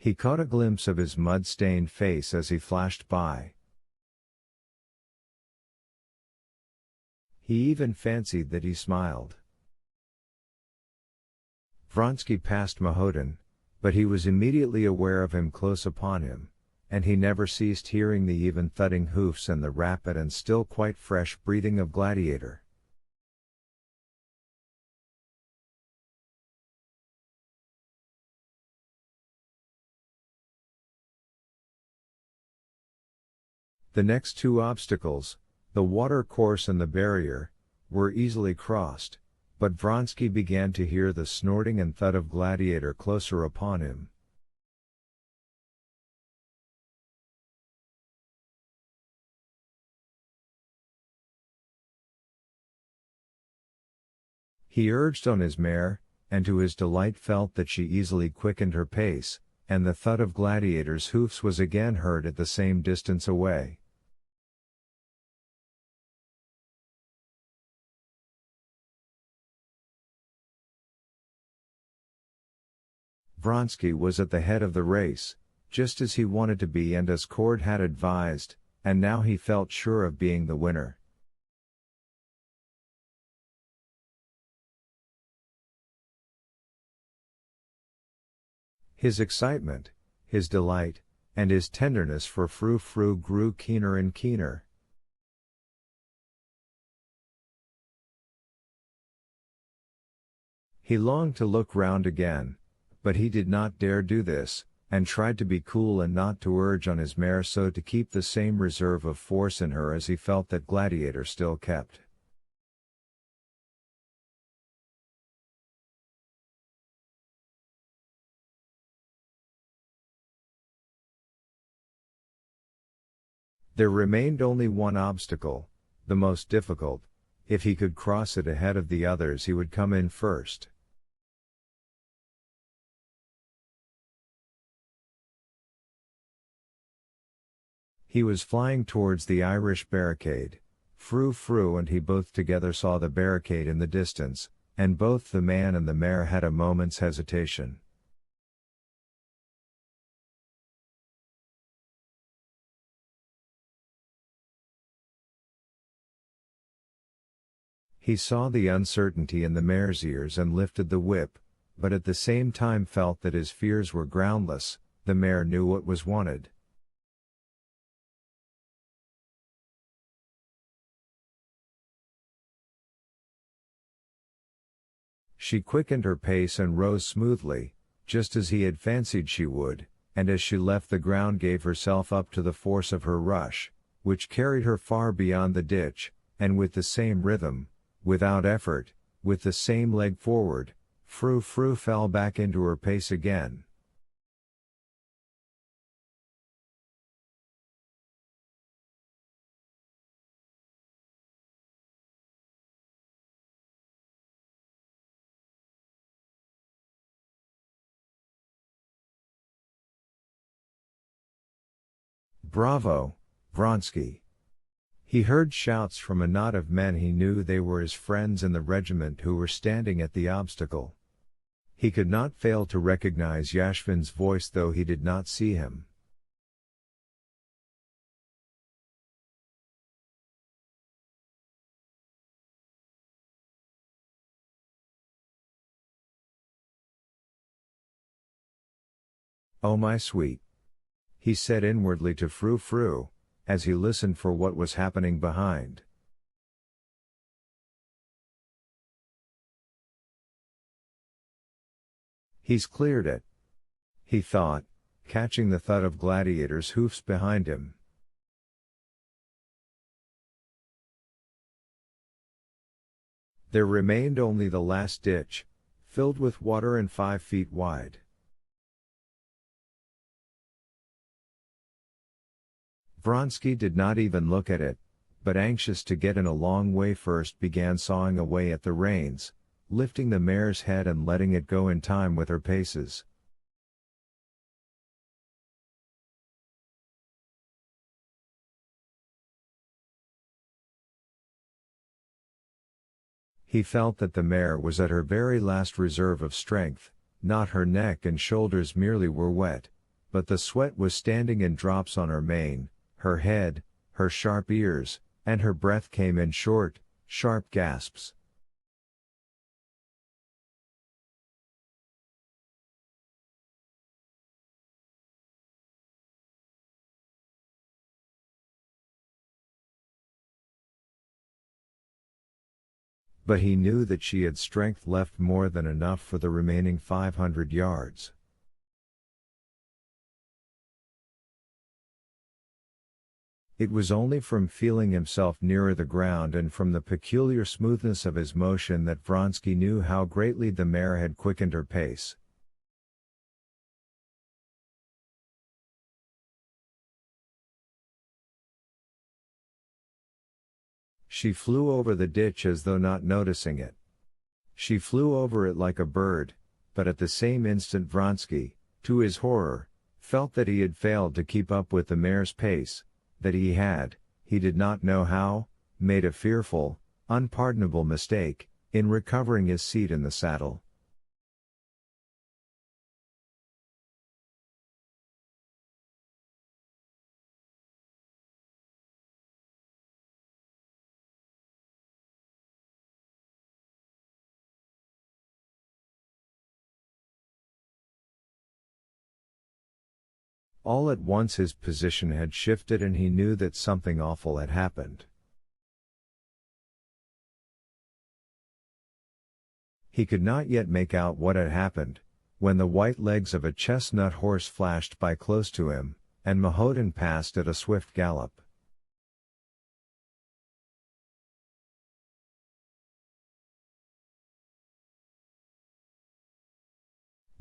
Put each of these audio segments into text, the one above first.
He caught a glimpse of his mud-stained face as he flashed by. He even fancied that he smiled. Vronsky passed Mahotin, but he was immediately aware of him close upon him, and he never ceased hearing the even thudding hoofs and the rapid and still quite fresh breathing of Gladiator. The next two obstacles, the water course and the barrier, were easily crossed, but Vronsky began to hear the snorting and thud of Gladiator closer upon him. He urged on his mare, and to his delight felt that she easily quickened her pace, and the thud of Gladiator's hoofs was again heard at the same distance away. Vronsky was at the head of the race, just as he wanted to be and as Cord had advised, and now he felt sure of being the winner. His excitement, his delight, and his tenderness for Frou-Frou grew keener and keener. He longed to look round again, but he did not dare do this, and tried to be cool and not to urge on his mare so to keep the same reserve of force in her as he felt that Gladiator still kept. There remained only one obstacle, the most difficult. If he could cross it ahead of the others he would come in first. He was flying towards the Irish barricade. Frou-Frou and he both together saw the barricade in the distance, and both the man and the mare had a moment's hesitation. He saw the uncertainty in the mare's ears and lifted the whip, but at the same time felt that his fears were groundless. The mare knew what was wanted. She quickened her pace and rose smoothly, just as he had fancied she would, and as she left the ground gave herself up to the force of her rush, which carried her far beyond the ditch, and with the same rhythm, without effort, with the same leg forward, Frou-Frou fell back into her pace again. "Bravo, Vronsky!" He heard shouts from a knot of men he knew they were his friends in the regiment who were standing at the obstacle. He could not fail to recognize Yashvin's voice though he did not see him. "Oh my sweet," he said inwardly to Frou-Frou, as he listened for what was happening behind. "He's cleared it," he thought, catching the thud of Gladiator's hoofs behind him. There remained only the last ditch, filled with water and 5 feet wide. Vronsky did not even look at it, but anxious to get in a long way first began sawing away at the reins, lifting the mare's head and letting it go in time with her paces. He felt that the mare was at her very last reserve of strength, not her neck and shoulders merely were wet, but the sweat was standing in drops on her mane, her head, her sharp ears, and her breath came in short, sharp gasps. But he knew that she had strength left more than enough for the remaining 500 yards. It was only from feeling himself nearer the ground and from the peculiar smoothness of his motion that Vronsky knew how greatly the mare had quickened her pace. She flew over the ditch as though not noticing it. She flew over it like a bird, but at the same instant Vronsky, to his horror, felt that he had failed to keep up with the mare's pace, that he did not know how, made a fearful, unpardonable mistake, in recovering his seat in the saddle. All at once his position had shifted and he knew that something awful had happened. He could not yet make out what had happened, when the white legs of a chestnut horse flashed by close to him, and Mahotin passed at a swift gallop.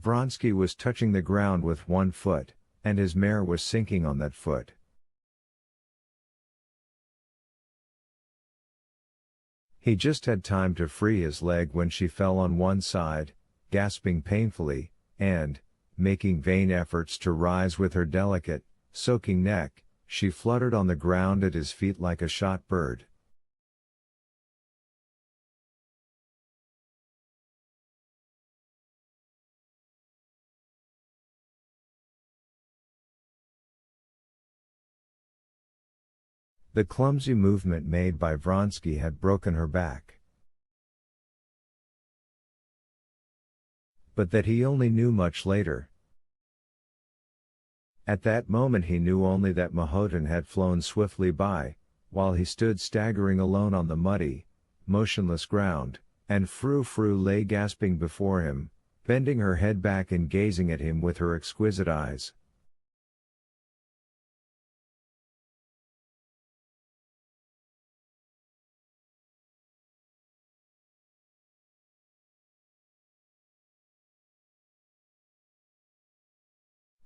Vronsky was touching the ground with one foot, and his mare was sinking on that foot. He just had time to free his leg when she fell on one side, gasping painfully, and, making vain efforts to rise with her delicate, soaking neck, she fluttered on the ground at his feet like a shot bird. The clumsy movement made by Vronsky had broken her back. But that he only knew much later. At that moment he knew only that Mahotin had flown swiftly by, while he stood staggering alone on the muddy, motionless ground, and Frou-Frou lay gasping before him, bending her head back and gazing at him with her exquisite eyes.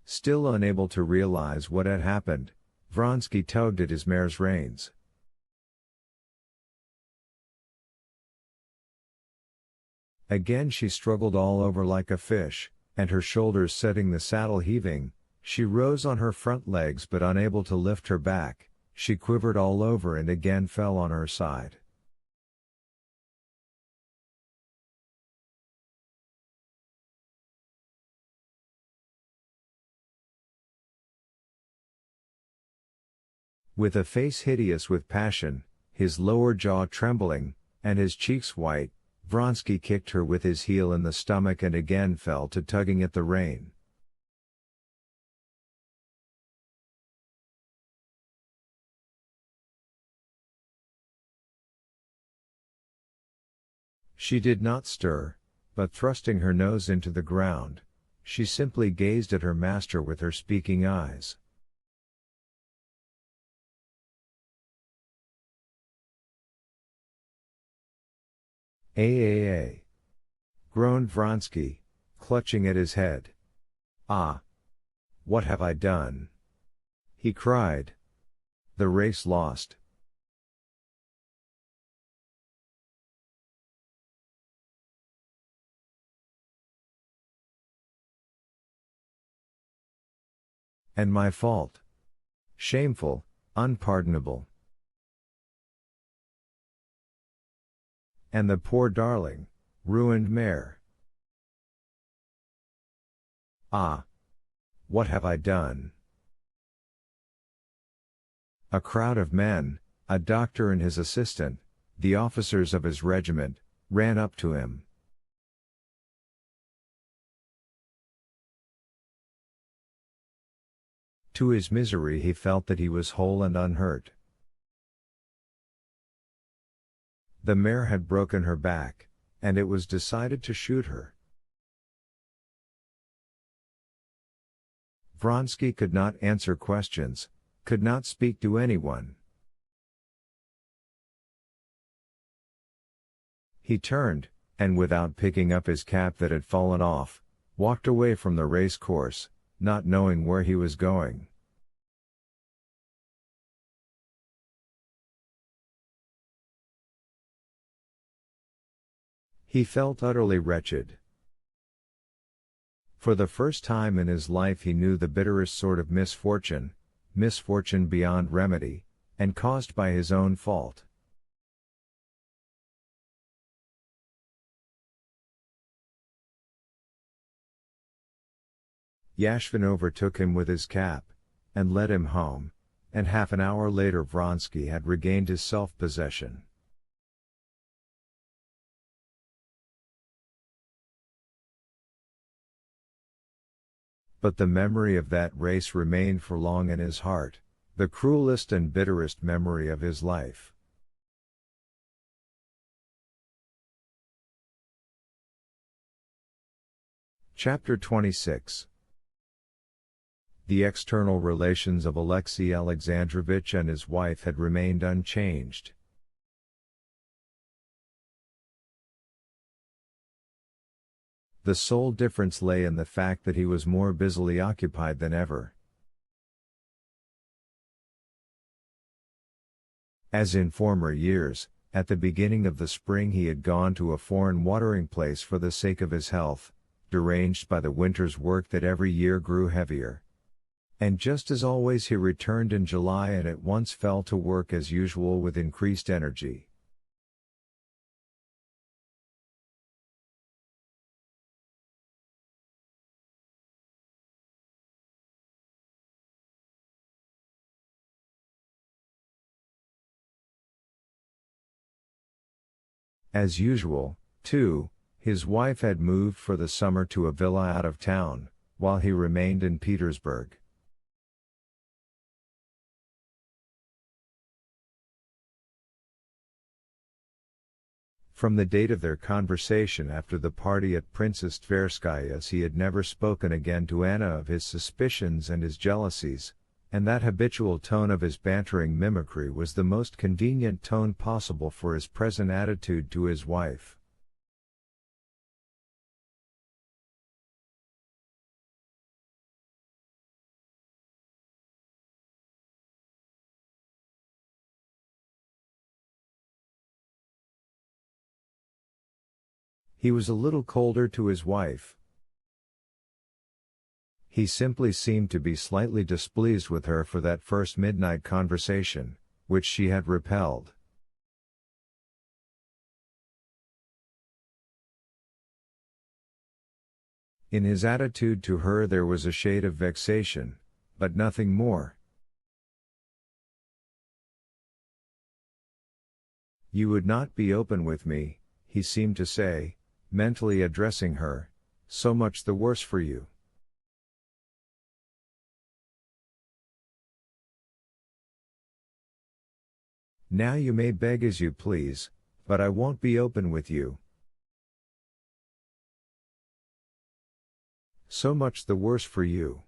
Still unable to realize what had happened, Vronsky tugged at his mare's reins. Again she struggled all over like a fish, and her shoulders setting the saddle heaving, she rose on her front legs but unable to lift her back, she quivered all over and again fell on her side. With a face hideous with passion, his lower jaw trembling, and his cheeks white, Vronsky kicked her with his heel in the stomach and again fell to tugging at the rein. She did not stir, but thrusting her nose into the ground, she simply gazed at her master with her speaking eyes. "Ah!" groaned Vronsky, clutching at his head. "Ah! What have I done?" he cried. "The race lost." And my fault. Shameful, unpardonable. And the poor darling, ruined mare. Ah! What have I done? A crowd of men, a doctor and his assistant, the officers of his regiment, ran up to him. To his misery he felt that he was whole and unhurt. The mare had broken her back, and it was decided to shoot her. Vronsky could not answer questions, could not speak to anyone. He turned, and without picking up his cap that had fallen off, walked away from the race course, not knowing where he was going. He felt utterly wretched. For the first time in his life he knew the bitterest sort of misfortune, misfortune beyond remedy, and caused by his own fault. Yashvin overtook him with his cap, and led him home, and half an hour later Vronsky had regained his self-possession. But the memory of that race remained for long in his heart, the cruelest and bitterest memory of his life. Chapter 26. The external relations of Alexei Alexandrovich and his wife had remained unchanged. The sole difference lay in the fact that he was more busily occupied than ever. As in former years, at the beginning of the spring he had gone to a foreign watering place for the sake of his health, deranged by the winter's work that every year grew heavier. And just as always he returned in July and at once fell to work as usual with increased energy. As usual, too, his wife had moved for the summer to a villa out of town, while he remained in Petersburg. From the date of their conversation after the party at Princess Tverskaya's he had never spoken again to Anna of his suspicions and his jealousies, and that habitual tone of his bantering mimicry was the most convenient tone possible for his present attitude to his wife. He was a little colder to his wife. He simply seemed to be slightly displeased with her for that first midnight conversation, which she had repelled. In his attitude to her there was a shade of vexation, but nothing more. "You would not be open with me," he seemed to say, mentally addressing her, "so much the worse for you." "Now you may beg as you please, but I won't be open with you." "So much the worse for you,"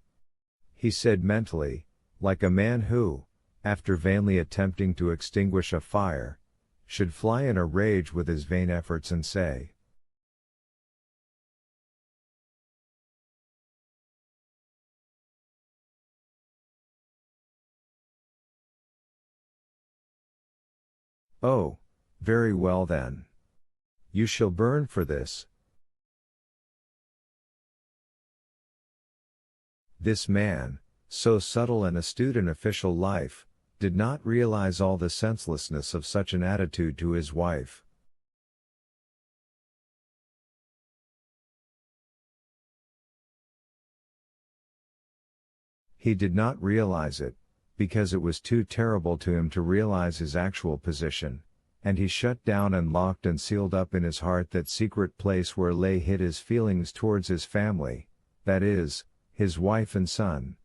he said mentally, like a man who, after vainly attempting to extinguish a fire, should fly in a rage with his vain efforts and say, "Oh, very well then. You shall burn for this." This man, so subtle and astute in official life, did not realize all the senselessness of such an attitude to his wife. He did not realize it, because it was too terrible to him to realize his actual position, and he shut down and locked and sealed up in his heart that secret place where lay hid his feelings towards his family, that is, his wife and son,